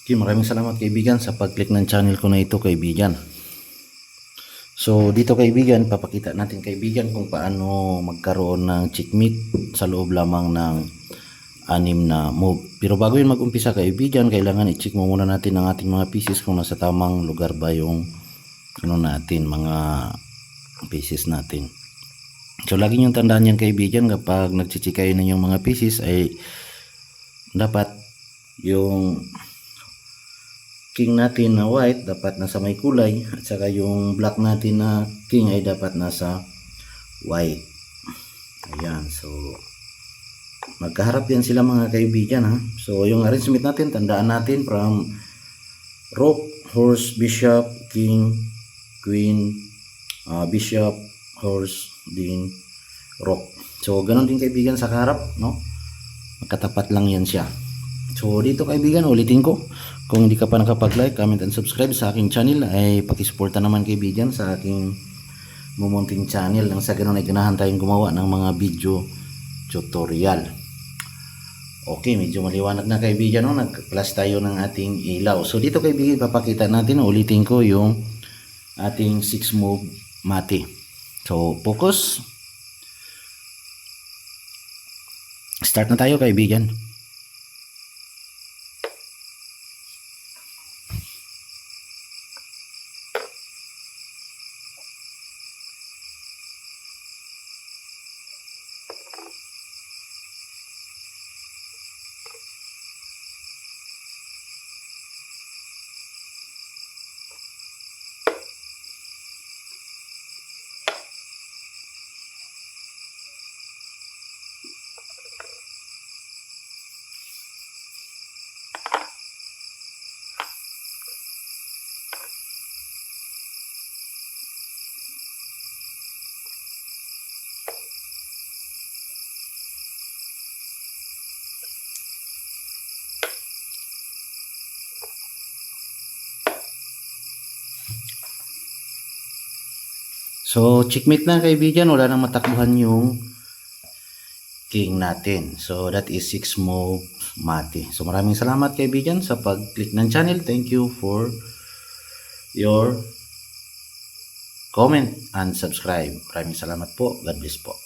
Okay, maraming salamat kaibigan sa pag-click ng channel ko na ito kaibigan. So dito kaibigan, papakita natin kaibigan kung paano magkaroon ng checkmate sa loob lamang ng 6 na move. Pero bago yun mag-umpisa kaibigan, kailangan i-check mo muna natin ang ating mga pieces kung nasa tamang lugar ba yung mga pieces natin. So lagi nyo tandaan yan kaibigan, kapag nag-check kayo ng yung mga pieces ay dapat yung king natin na white dapat nasa may kulay, at saka yung black natin na king ay dapat nasa white. Ayan, so magkaharap yan sila mga kaibigan ha. So yung arrangement natin, tandaan natin from rook, horse, bishop, king, queen, bishop, horse, din rook. So ganun din kaibigan sa kaharap, no? Magkatapat lang yan siya. So dito kaibigan, ulitin ko, kung hindi ka pa nakapag-like, comment and subscribe sa aking channel, ay pakisuporta naman kaibigan sa aking mumunting channel, nang sa ganun ay ganahan tayong gumawa ng mga video tutorial. Okay, medyo maliwanag na kaibigan, no? Nag-plus tayo ng ating ilaw. So dito kaibigan, papakita natin, ulitin ko yung ating 6 move mate. So focus, start na tayo kaibigan. So checkmate na kaibigan, wala nang matakbuhan yung king natin. So that is 6 move mate. So maraming salamat kaibigan sa pag-click ng channel. Thank you for your comment and subscribe. Maraming salamat po. God bless po.